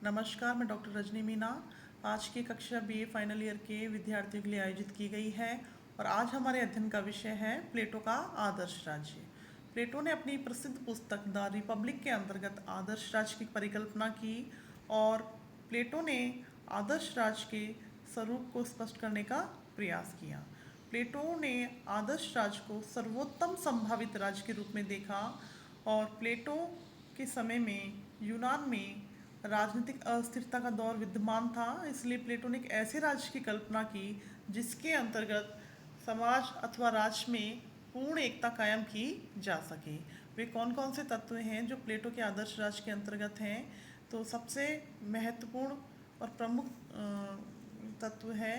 नमस्कार, मैं डॉक्टर रजनी मीना। आज की कक्षा बीए फाइनल ईयर के विद्यार्थियों के लिए आयोजित की गई है और आज हमारे अध्ययन का विषय है प्लेटो का आदर्श राज्य। प्लेटो ने अपनी प्रसिद्ध पुस्तक द रिपब्लिक के अंतर्गत आदर्श राज्य की परिकल्पना की और प्लेटो ने आदर्श राज्य के स्वरूप को स्पष्ट करने का प्रयास किया। प्लेटो ने आदर्श राज्य को सर्वोत्तम संभावित राज्य के रूप में देखा और प्लेटो के समय में यूनान में राजनीतिक अस्थिरता का दौर विद्यमान था, इसलिए प्लेटो ने एक ऐसे राज्य की कल्पना की जिसके अंतर्गत समाज अथवा राज्य में पूर्ण एकता कायम की जा सके। वे कौन कौन से तत्व हैं जो प्लेटो के आदर्श राज्य के अंतर्गत हैं? तो सबसे महत्वपूर्ण और प्रमुख तत्व है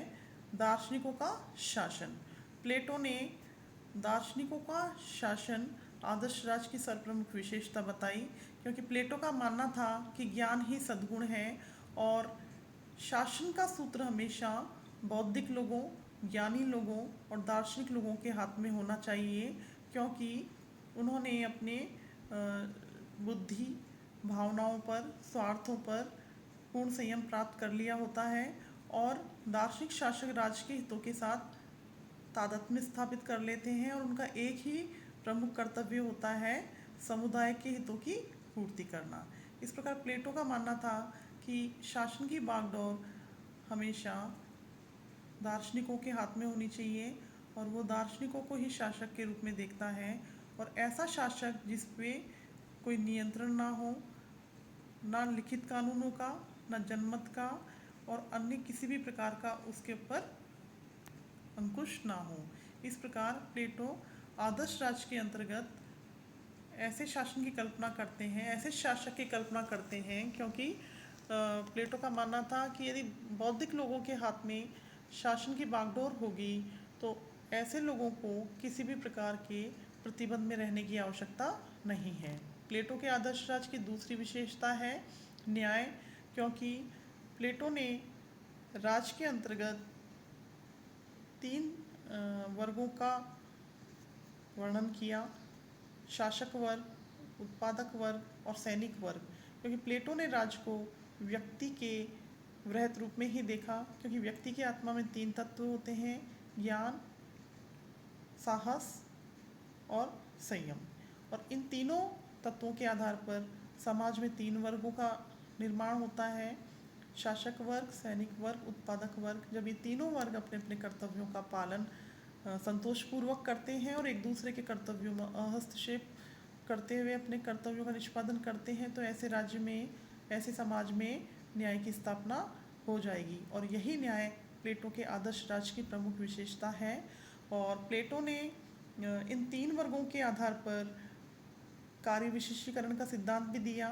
दार्शनिकों का शासन। प्लेटो ने दार्शनिकों का शासन आदर्श राज्य की सर्वप्रमुख विशेषता बताई, क्योंकि प्लेटो का मानना था कि ज्ञान ही सद्गुण है और शासन का सूत्र हमेशा बौद्धिक लोगों, ज्ञानी लोगों और दार्शनिक लोगों के हाथ में होना चाहिए, क्योंकि उन्होंने अपने बुद्धि, भावनाओं पर, स्वार्थों पर पूर्ण संयम प्राप्त कर लिया होता है और दार्शनिक शासक राज्य के हितों के साथ तादात्म्य स्थापित कर लेते हैं और उनका एक ही प्रमुख कर्तव्य होता है समुदाय के हितों की पूर्ति करना। इस प्रकार प्लेटो का मानना था कि शासन की बागडोर हमेशा दार्शनिकों के हाथ में होनी चाहिए और वो दार्शनिकों को ही शासक के रूप में देखता है और ऐसा शासक जिस पे कोई नियंत्रण ना हो, ना लिखित कानूनों का, ना जनमत का और अन्य किसी भी प्रकार का उसके ऊपर अंकुश ना हो। इस प्रकार प्लेटो आदर्श राज्य के अंतर्गत ऐसे शासन की कल्पना करते हैं, ऐसे शासक की कल्पना करते हैं, क्योंकि प्लेटो का मानना था कि यदि बौद्धिक लोगों के हाथ में शासन की बागडोर होगी तो ऐसे लोगों को किसी भी प्रकार के प्रतिबंध में रहने की आवश्यकता नहीं है। प्लेटो के आदर्श राज्य की दूसरी विशेषता है न्याय, क्योंकि प्लेटो ने राज्य के अंतर्गत तीन वर्गों का वर्णन किया: शासक वर्ग, उत्पादक वर्ग और सैनिक वर्ग। क्योंकि प्लेटो ने राज्य को व्यक्ति के वृहत रूप में ही देखा, क्योंकि व्यक्ति की आत्मा में तीन तत्व होते हैं: ज्ञान, साहस और संयम। और इन तीनों तत्वों के आधार पर समाज में तीन वर्गों का निर्माण होता है: शासक वर्ग, सैनिक वर्ग, उत्पादक वर्ग। जब ये तीनों वर्ग अपने अपने कर्तव्यों का पालन संतोषपूर्वक करते हैं और एक दूसरे के कर्तव्यों में हस्तक्षेप करते हुए अपने कर्तव्यों का निष्पादन करते हैं, तो ऐसे राज्य में, ऐसे समाज में न्याय की स्थापना हो जाएगी और यही न्याय प्लेटो के आदर्श राज्य की प्रमुख विशेषता है। और प्लेटो ने इन तीन वर्गों के आधार पर कार्य विशेषीकरण का सिद्धांत भी दिया,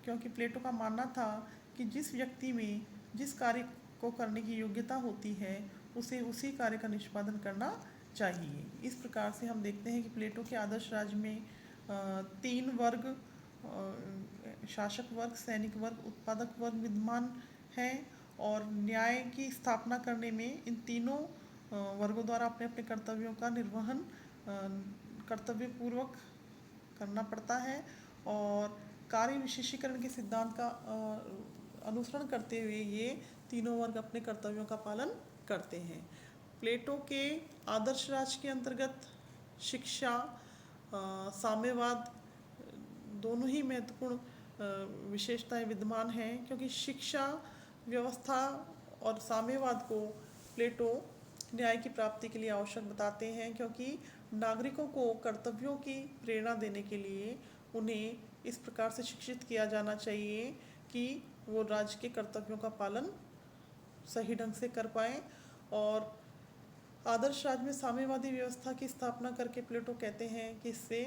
क्योंकि प्लेटो का मानना था कि जिस व्यक्ति में जिस कार्य को करने की योग्यता होती है उसे उसी कार्य का निष्पादन करना चाहिए। इस प्रकार से हम देखते हैं कि प्लेटो के आदर्श राज्य में तीन वर्ग, शासक वर्ग, सैनिक वर्ग, उत्पादक वर्ग विद्यमान हैं और न्याय की स्थापना करने में इन तीनों वर्गों द्वारा अपने अपने कर्तव्यों का निर्वहन कर्तव्यपूर्वक करना पड़ता है और कार्य विशेषीकरण के सिद्धांत का अनुसरण करते हुए ये तीनों वर्ग अपने कर्तव्यों का पालन करते हैं। प्लेटो के आदर्श राज्य के अंतर्गत शिक्षा, साम्यवाद दोनों ही महत्वपूर्ण विशेषताएं विद्यमान हैं, क्योंकि शिक्षा व्यवस्था और साम्यवाद को प्लेटो न्याय की प्राप्ति के लिए आवश्यक बताते हैं, क्योंकि नागरिकों को कर्तव्यों की प्रेरणा देने के लिए उन्हें इस प्रकार से शिक्षित किया जाना चाहिए कि वो राज्य के कर्तव्यों का पालन सही ढंग से कर पाएँ। और आदर्श राज्य में साम्यवादी व्यवस्था की स्थापना करके प्लेटो कहते हैं कि इससे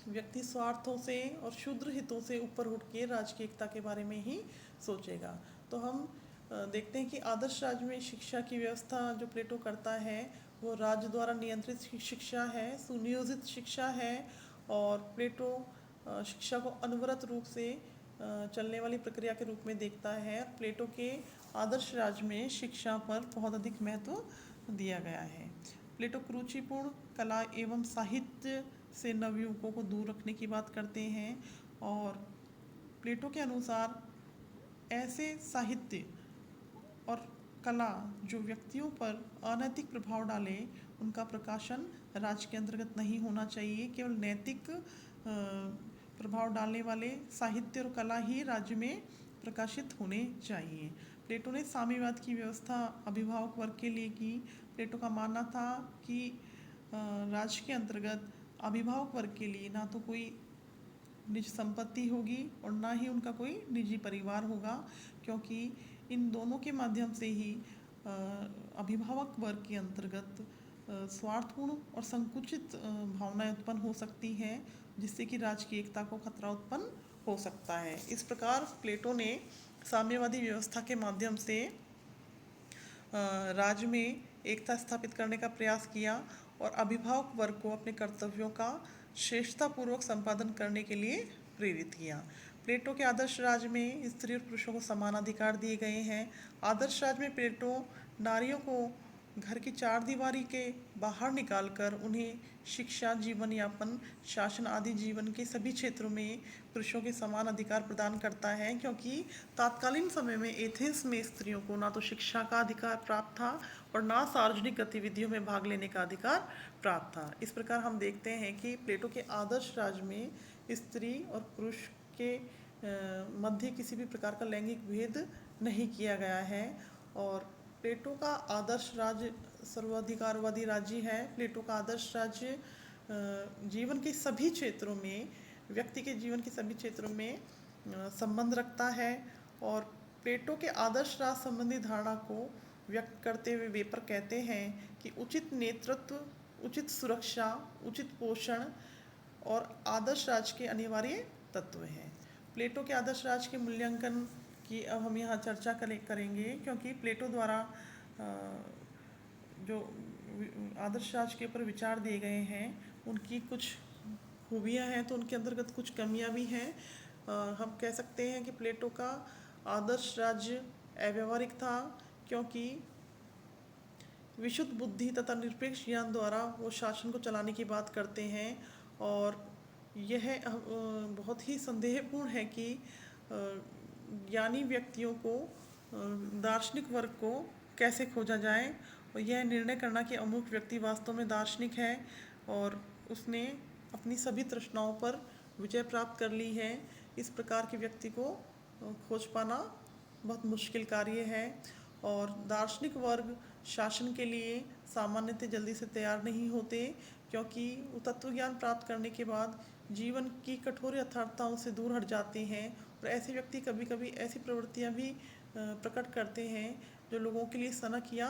व्यक्ति स्वार्थों से और क्षुद्र हितों से ऊपर उठ के राज्य की एकता के बारे में ही सोचेगा। तो हम देखते हैं कि आदर्श राज्य में शिक्षा की व्यवस्था जो प्लेटो करता है वो राज्य द्वारा नियंत्रित शिक्षा है, सुनियोजित शिक्षा है और प्लेटो शिक्षा को अनवरत रूप से चलने वाली प्रक्रिया के रूप में देखता है। प्लेटो के आदर्श राज्य में शिक्षा पर बहुत अधिक महत्व दिया गया है। प्लेटो कुरुचिपूर्ण कला एवं साहित्य से नवयुवकों को दूर रखने की बात करते हैं और प्लेटो के अनुसार ऐसे साहित्य और कला जो व्यक्तियों पर अनैतिक प्रभाव डाले उनका प्रकाशन राज्य के अंतर्गत नहीं होना चाहिए। केवल नैतिक प्रभाव डालने वाले साहित्य और कला ही राज्य में प्रकाशित होने चाहिए। प्लेटो ने साम्यवाद की व्यवस्था अभिभावक वर्ग के लिए की। प्लेटो का मानना था कि राज्य के अंतर्गत अभिभावक वर्ग के लिए ना तो कोई निज संपत्ति होगी और ना ही उनका कोई निजी परिवार होगा, क्योंकि इन दोनों के माध्यम से ही अभिभावक वर्ग के अंतर्गत स्वार्थपूर्ण और संकुचित भावनाएं उत्पन्न हो सकती हैं, जिससे कि राज्य की एकता को खतरा उत्पन्न हो सकता है। इस प्रकार प्लेटो ने साम्यवादी व्यवस्था के माध्यम से राज्य में एकता स्थापित करने का प्रयास किया और अभिभावक वर्ग को अपने कर्तव्यों का श्रेष्ठतापूर्वक संपादन करने के लिए प्रेरित किया। प्लेटो के आदर्श राज्य में स्त्री और पुरुषों को समान अधिकार दिए गए हैं। आदर्श राज्य में प्लेटो नारियों को घर की चार दीवारी के बाहर निकालकर उन्हें शिक्षा, जीवन यापन, शासन आदि जीवन के सभी क्षेत्रों में पुरुषों के समान अधिकार प्रदान करता है, क्योंकि तत्कालीन समय में एथेंस में स्त्रियों को ना तो शिक्षा का अधिकार प्राप्त था और ना सार्वजनिक गतिविधियों में भाग लेने का अधिकार प्राप्त था। इस प्रकार हम देखते हैं कि प्लेटो के आदर्श राज्य में स्त्री और पुरुष के मध्य किसी भी प्रकार का लैंगिक भेद नहीं किया गया है। और प्लेटो का आदर्श राज्य सर्वाधिकारवादी राज्य है। प्लेटो का आदर्श राज्य जीवन के सभी क्षेत्रों में, व्यक्ति के जीवन के सभी क्षेत्रों में संबंध रखता है। और प्लेटो के आदर्श राज्य संबंधी धारणा को व्यक्त करते हुए वेपर कहते हैं कि उचित नेतृत्व, उचित सुरक्षा, उचित पोषण और आदर्श राज्य के अनिवार्य तत्व हैं। प्लेटो के आदर्श राज्य के मूल्यांकन की अब हम यहाँ चर्चा करेंगे, क्योंकि प्लेटो द्वारा जो आदर्श राज्य के ऊपर विचार दिए गए हैं उनकी कुछ खूबियाँ हैं तो उनके अंतर्गत कुछ कमियाँ भी हैं। हम कह सकते हैं कि प्लेटो का आदर्श राज्य अव्यावहारिक था, क्योंकि विशुद्ध बुद्धि तथा निरपेक्ष ज्ञान द्वारा वो शासन को चलाने की बात करते हैं। और यह बहुत ही संदेहपूर्ण है कि ज्ञानी व्यक्तियों को, दार्शनिक वर्ग को कैसे खोजा जाए और यह निर्णय करना कि अमुक व्यक्ति वास्तव में दार्शनिक है और उसने अपनी सभी तृष्णाओं पर विजय प्राप्त कर ली है। इस प्रकार के व्यक्ति को खोज पाना बहुत मुश्किल कार्य है। और दार्शनिक वर्ग शासन के लिए सामान्यतः जल्दी से तैयार नहीं होते, क्योंकि वो तत्व ज्ञान प्राप्त करने के बाद जीवन की कठोर यथार्थताओं से दूर हट जाते हैं। और ऐसे व्यक्ति कभी कभी ऐसी प्रवृत्तियां भी प्रकट करते हैं जो लोगों के लिए सनक या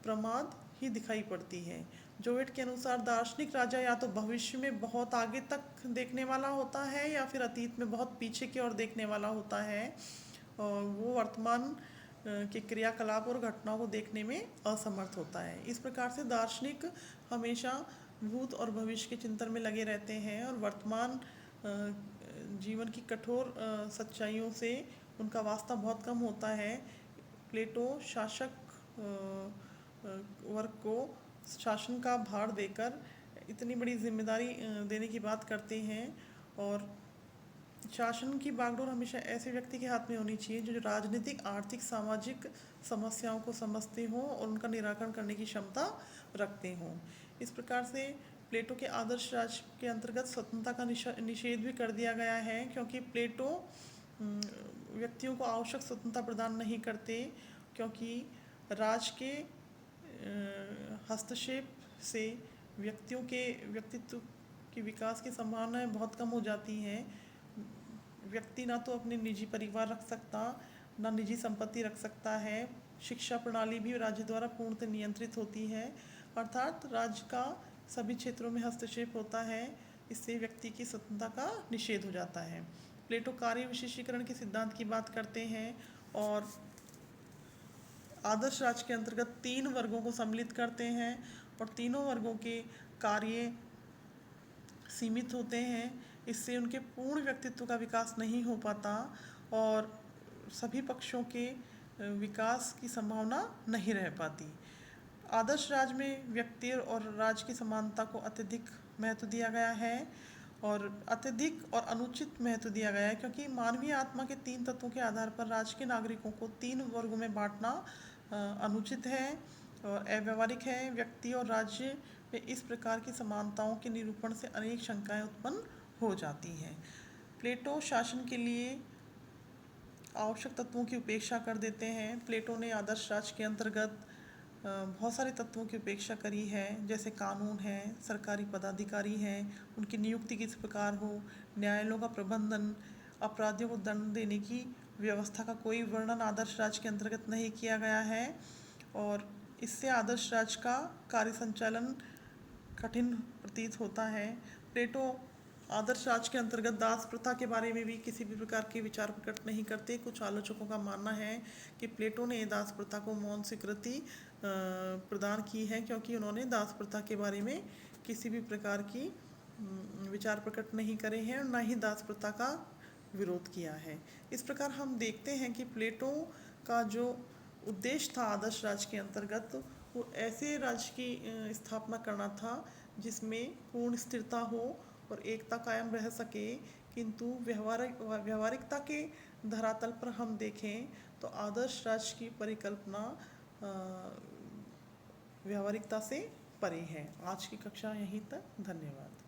प्रमाद ही दिखाई पड़ती है। जोवेट के अनुसार दार्शनिक राजा या तो भविष्य में बहुत आगे तक देखने वाला होता है या फिर अतीत में बहुत पीछे की ओर देखने वाला होता है। और वो वर्तमान के क्रियाकलाप और घटनाओं को देखने में असमर्थ होता है। इस प्रकार से दार्शनिक हमेशा भूत और भविष्य के चिंतन में लगे रहते हैं और वर्तमान जीवन की कठोर सच्चाइयों से उनका वास्ता बहुत कम होता है। प्लेटो शासक वर्ग को शासन का भार देकर इतनी बड़ी जिम्मेदारी देने की बात करते हैं। और शासन की बागडोर हमेशा ऐसे व्यक्ति के हाथ में होनी चाहिए जो राजनीतिक, आर्थिक, सामाजिक समस्याओं को समझते हों और उनका निराकरण करने की क्षमता रखते हों। इस प्रकार से प्लेटो के आदर्श राज्य के अंतर्गत स्वतंत्रता का निषेध भी कर दिया गया है, क्योंकि प्लेटो व्यक्तियों को आवश्यक स्वतंत्रता प्रदान नहीं करते, क्योंकि राज के हस्तक्षेप से व्यक्तियों के व्यक्तित्व के विकास की संभावनाएं बहुत कम हो जाती हैं। व्यक्ति ना तो अपने निजी परिवार रख सकता, ना निजी संपत्ति रख सकता है। शिक्षा प्रणाली भी राज्य द्वारा पूर्णतः नियंत्रित होती है, अर्थात राज्य का सभी क्षेत्रों में हस्तक्षेप होता है। इससे व्यक्ति की स्वतंत्रता का निषेध हो जाता है। प्लेटो कार्य विशेषीकरण के सिद्धांत की बात करते हैं और आदर्श राज्य के अंतर्गत 3 वर्गों को सम्मिलित करते हैं और तीनों वर्गों के कार्य सीमित होते हैं। इससे उनके पूर्ण व्यक्तित्व का विकास नहीं हो पाता और सभी पक्षों के विकास की संभावना नहीं रह पाती। आदर्श राज्य में व्यक्ति और राज्य की समानता को अत्यधिक महत्व दिया गया है और अत्यधिक और अनुचित महत्व दिया गया है, क्योंकि मानवीय आत्मा के 3 तत्वों के आधार पर राज्य के नागरिकों को 3 वर्गों में बांटना अनुचित है और अव्यावहारिक है। व्यक्ति और राज्य में इस प्रकार की समानताओं के निरूपण से अनेक शंकाएं उत्पन्न हो जाती हैं। प्लेटो शासन के लिए आवश्यक तत्वों की उपेक्षा कर देते हैं। प्लेटो ने आदर्श राज्य के अंतर्गत बहुत सारे तत्वों की उपेक्षा करी है, जैसे कानून है, सरकारी पदाधिकारी हैं, उनकी नियुक्ति किस प्रकार हो, न्यायालयों का प्रबंधन, अपराधियों को दंड देने की व्यवस्था का कोई वर्णन आदर्श राज्य के अंतर्गत नहीं किया गया है और इससे आदर्श राज्य का कार्य संचालन कठिन प्रतीत होता है। प्लेटो आदर्श राज्य के अंतर्गत दास प्रथा के बारे में भी किसी भी प्रकार के विचार प्रकट नहीं करते। कुछ आलोचकों का मानना है कि प्लेटो ने दास प्रथा को मौन स्वीकृति प्रदान की है, क्योंकि उन्होंने दास प्रथा के बारे में किसी भी प्रकार की विचार प्रकट नहीं करे हैं और न ही दास प्रथा का विरोध किया है। इस प्रकार हम देखते हैं कि प्लेटो का जो उद्देश्य था आदर्श राज्य के अंतर्गत, वो ऐसे राज्य की स्थापना करना था जिसमें पूर्ण स्थिरता हो और एकता कायम रह सके, किंतु व्यवहारिकता के धरातल पर हम देखें तो आदर्श राज्य की परिकल्पना व्यवहारिकता से परे है। आज की कक्षा यहीं तक। धन्यवाद।